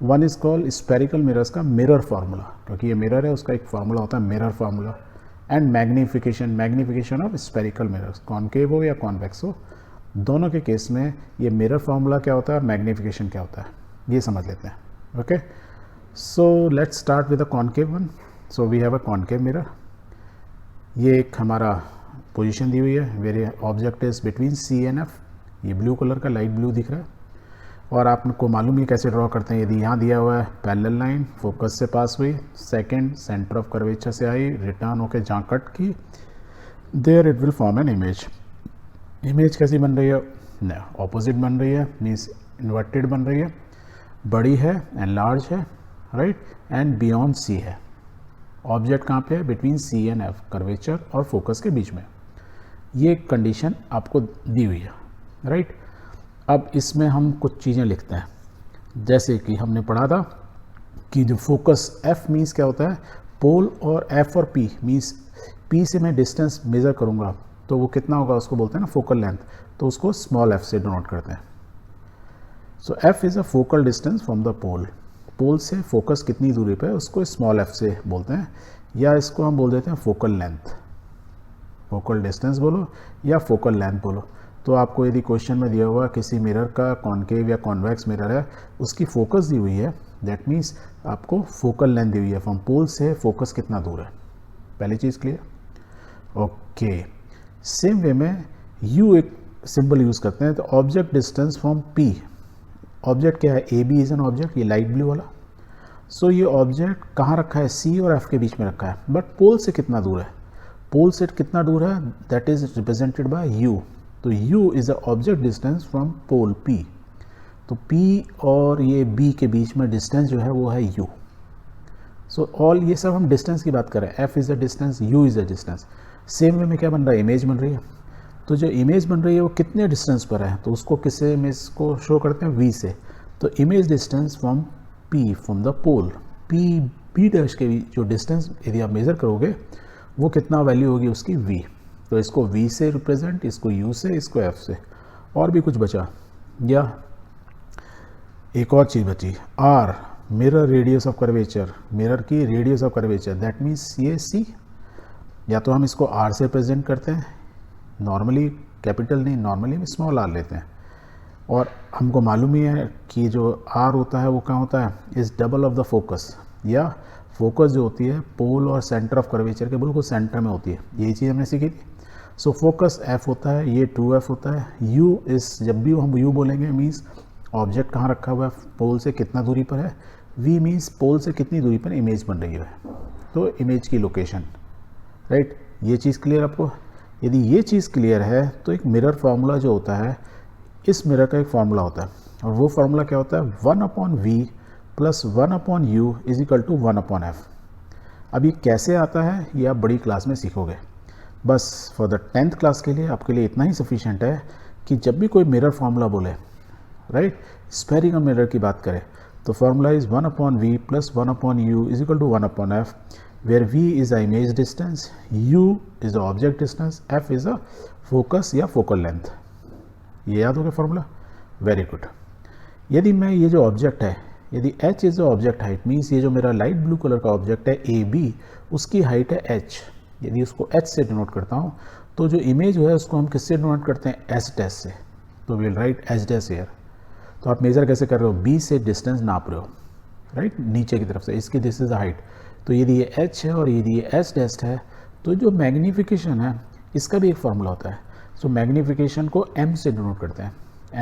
One is called spherical mirrors का mirror formula, क्योंकि ये मिरर है उसका एक फार्मूला होता है mirror formula. And magnification of spherical mirrors, concave हो या कॉन्वेक्स हो, दोनों के केस में ये मिरर फार्मूला क्या होता है और मैग्नीफिकेशन क्या होता है ये समझ लेते हैं। Okay, so let's start with the concave one. So we have a concave mirror. ये एक हमारा पोजीशन दी हुई है, where object is between C and F. ये ब्लू कलर का लाइट ब्लू दिख रहा है और आपको मालूम है कैसे ड्रॉ करते हैं। यदि यहाँ दिया हुआ है पैरेलल लाइन फोकस से पास हुई, सेकंड सेंटर ऑफ कर्वेचर से आई, रिटर्न होकर जहाँ कट की, there it will form an image. Image कैसी बन रही है? ऑपोजिट बन रही है, मीन्स इन्वर्टेड बन रही है, बड़ी है एंड लार्ज है, राइट, एंड बियॉन्ड सी है। ऑब्जेक्ट कहाँ पे है? Between C and F, curvature और फोकस के बीच में। ये कंडीशन आपको दी हुई है, राइट। अब इसमें हम कुछ चीज़ें लिखते हैं, जैसे कि हमने पढ़ा था कि जो फोकस एफ मीन्स क्या होता है? पोल, और एफ और पी मीन्स पी से मैं डिस्टेंस मेज़र करूँगा तो वो कितना होगा उसको बोलते हैं ना फोकल लेंथ, तो उसको स्मॉल एफ से डिनोट करते हैं। So F is a focal distance from the pole. Pole से फोकस कितनी दूरी पे है उसको स्मॉल एफ से बोलते हैं, या इसको हम बोल देते हैं फोकल लेंथ। फोकल डिस्टेंस बोलो या फोकल लेंथ बोलो। तो आपको यदि क्वेश्चन में दिया हुआ किसी मिरर का कॉनकेव या कॉन्वेक्स मिरर है, उसकी फोकस दी हुई है, दैट मीन्स आपको फोकल लेंथ दी हुई है, फ्रॉम पोल से फोकस कितना दूर है। पहली चीज़ क्लियर? ओके, सेम वे में यू एक सिंबल यूज़ करते हैं, तो object distance from P. Object क्या है? A B is an object, ये लाइट ब्लू वाला। सो ये ऑब्जेक्ट कहाँ रखा है? सी और एफ के बीच में रखा है, बट पोल से कितना दूर है? पोल से कितना दूर है? That is represented by U. तो U is the object distance from pole P. तो पी और ये बी के बीच में डिस्टेंस जो है वो है यू। सो ऑल ये सब हम डिस्टेंस की बात करें, F is the distance, you is the distance. Same way में क्या बन रहा है? इमेज बन रही है। तो जो इमेज बन रही है वो कितने डिस्टेंस पर है? तो उसको किससे इमेज को शो करते हैं? वी से। तो image distance from P, from the pole P B dash के जो डिस्टेंस यदि आप मेज़र करोगे वो कितना वैल्यू होगी उसकी? वी। तो इसको वी से रिप्रेजेंट, इसको यू से, इसको एफ से। और भी कुछ बचा या एक और चीज़ बची, R, mirror radius of curvature. Mirror की radius of curvature, that means ये सी। या तो हम इसको आर से प्रेजेंट करते हैं, नॉर्मली कैपिटल नहीं, नॉर्मली स्मॉल आर लेते हैं। और हमको मालूम ही है कि जो आर होता है वो क्या होता है? Is double of the focus, या फोकस जो होती है पोल और सेंटर ऑफ कर्वेचर के बिल्कुल सेंटर में होती है। यही चीज़ हमने सीखी थी। सो फोकस एफ होता है, ये 2f होता है। यू इस, जब भी हम यू बोलेंगे मीन्स ऑब्जेक्ट कहाँ रखा हुआ है, पोल से कितना दूरी पर है। वी मीन्स पोल से कितनी दूरी पर इमेज बन रही है, तो इमेज की लोकेशन, राइट। ये चीज़ क्लियर आपको? यदि ये चीज़ क्लियर है तो एक मिरर फार्मूला जो होता है, इस मिरर का एक फार्मूला होता है, और वो फार्मूला क्या होता है? 1/v plus 1/u is equal to 1/f। अब ये कैसे आता है ये आप बड़ी क्लास में सीखोगे। बस फॉर द 10th क्लास के लिए आपके लिए इतना ही सफिशेंट है कि जब भी कोई मिरर फार्मूला बोले, राइट, स्फेरिकल मिरर की बात करें, तो formula is 1/v plus 1/u is equal to 1/f, where v is the image distance, u is the object distance, f is the focus या focal length। ये याद हो गया फॉर्मूला? Very good. यदि मैं ये जो ऑब्जेक्ट है, यदि h is the object height, means ये जो मेरा लाइट ब्लू कलर का ऑब्जेक्ट है ए बी, उसकी हाइट है h, यदि उसको h से डिनोट करता हूँ, तो जो इमेज है उसको हम किससे डिनोट करते हैं? s डैश से। तो will write h dash here. तो आप मेज़र कैसे कर रहे हो? b से डिस्टेंस नाप रहे हो, राइट, नीचे की तरफ से, इसकी दिस इज द हाइट। तो यदि ये h है और यदि ये s डैश है, तो जो मैग्नीफिकेशन है इसका भी एक फार्मूला होता है। सो मैग्नीफिकेशन को m से डिनोट करते हैं,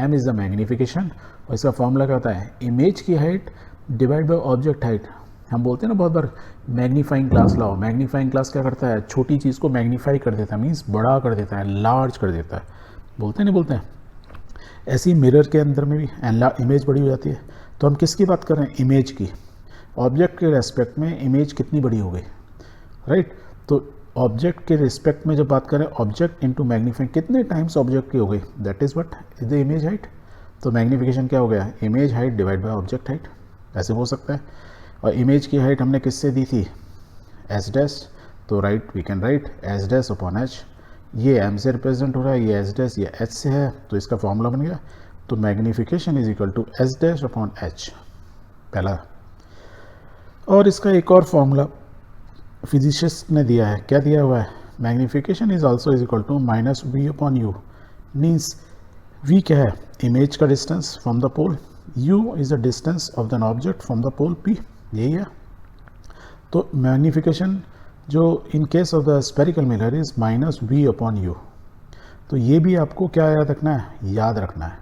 m इज़ द मैग्नीफिकेशन, और इसका फार्मूला क्या होता है? इमेज की height divide by object height. हम बोलते हैं ना बहुत बार मैग्नीफाइंग ग्लास लाओ, मैग्नीफाइंग ग्लास क्या करता है? छोटी चीज़ को मैग्नीफाई कर देता है, मीन्स बड़ा कर देता है, लार्ज कर देता है। बोलते नहीं बोलते हैं? ऐसी मिरर के अंदर में भी इमेज बड़ी हो जाती है। तो हम किसकी बात कर रहे हैं? इमेज की। ऑब्जेक्ट के रेस्पेक्ट में इमेज कितनी बड़ी हो गई, राइट। तो ऑब्जेक्ट के रिस्पेक्ट में जब बात करें, ऑब्जेक्ट इनटू मैग्नीफाइंग, कितने टाइम्स ऑब्जेक्ट की हो गई, that is what is the image height. तो मैग्नीफिकेशन क्या हो गया? Image height divide by object height, ऐसे हो सकता है। और इमेज की हाइट हमने किससे दी थी? S dash. तो right, we can write S dash upon H. ये एम से रिप्रेजेंट हो रहा है, ये एस डैश, ये एच से है, तो इसका फॉर्मूला बन गया। तो magnification is equal to s dash upon h. पहला। और इसका एक और फॉर्मूला फिजिसिस्ट ने दिया है, क्या दिया हुआ है, magnification is also is equal to minus v upon u. Means v क्या है, इमेज का distance from the pole, u is the distance of the object from the pole P, यही है। तो मैग्नीफिकेशन जो in case of the spherical mirror is minus v upon u. तो ये भी आपको क्या याद रखना है, याद रखना है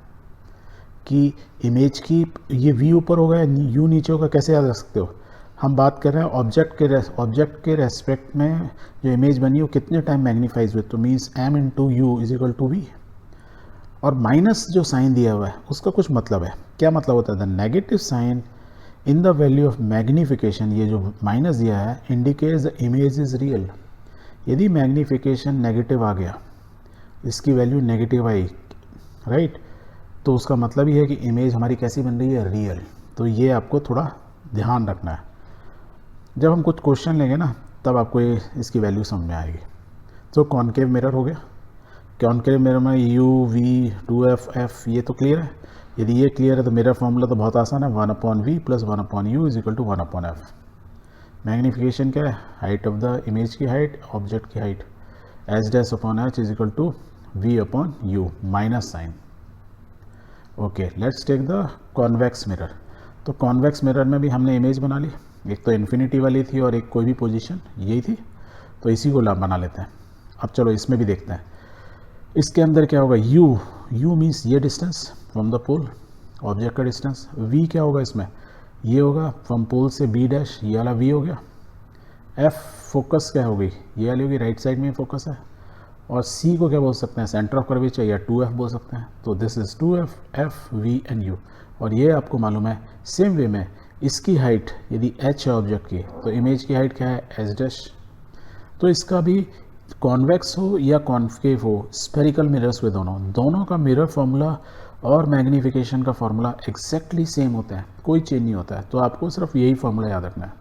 कि इमेज की ये वी ऊपर होगा या यू नीचे होगा, कैसे याद रख सकते हो। हम बात कर रहे हैं ऑब्जेक्ट के रेस्पेक्ट में जो इमेज बनी वो कितने टाइम मैग्नीफाइज हुई, तो means m into u is equal to v. और माइनस जो साइन दिया हुआ है उसका कुछ मतलब है, क्या मतलब होता है, the negative sign in the value of magnification, ये जो माइनस दिया है indicates the image is real. यदि मैग्नीफिकेशन नेगेटिव आ गया, इसकी वैल्यू नेगेटिव आई, राइट, तो उसका मतलब ये है कि इमेज हमारी कैसी बन रही है, रियल। तो ये आपको थोड़ा ध्यान रखना है, जब हम कुछ क्वेश्चन लेंगे ना तब आपको ये इसकी वैल्यू समझ में आएगी। तो कॉनकेव मिरर हो गया, कॉनकेव मिरर में यू वी 2f f ये तो क्लियर है। यदि ये क्लियर है तो मिरर फॉर्मूला तो बहुत आसान है, 1 upon v plus 1 upon u is equal to 1 upon f. Magnification क्या है, हाइट ऑफ द इमेज की हाइट, ऑब्जेक्ट की हाइट, h dash upon h is equal to v upon u minus sign. Okay, let's take the convex mirror. तो convex mirror में भी हमने इमेज बना ली, एक तो इन्फिनिटी वाली थी और एक कोई भी पोजीशन यही थी, तो इसी को बना लेते हैं। अब चलो इसमें भी देखते हैं, इसके अंदर क्या होगा, u मीन्स ये distance from the pole, object का डिस्टेंस। v क्या होगा इसमें, ये होगा फ्रॉम पोल से b डैश, ये वाला v हो गया। f फोकस क्या होगी, ये वाली होगी, राइट साइड में फोकस है। और c को क्या बोल सकते हैं, सेंटर ऑफ कर्वेचर या 2f बोल सकते हैं। तो this is 2f, f, v and u। और ये आपको मालूम है सेम वे में इसकी हाइट यदि h है ऑब्जेक्ट की, तो इमेज की हाइट क्या है, h डैश। तो इसका भी कॉन्वेक्स हो या कॉन्केव हो, स्फेरिकल मिरर्स हुए दोनों का मिरर फॉर्मूला और मैग्नीफिकेशन का फॉर्मूला एग्जैक्टली सेम होता है, कोई चेंज नहीं होता है। तो आपको सिर्फ यही फॉर्मूला याद रखना है।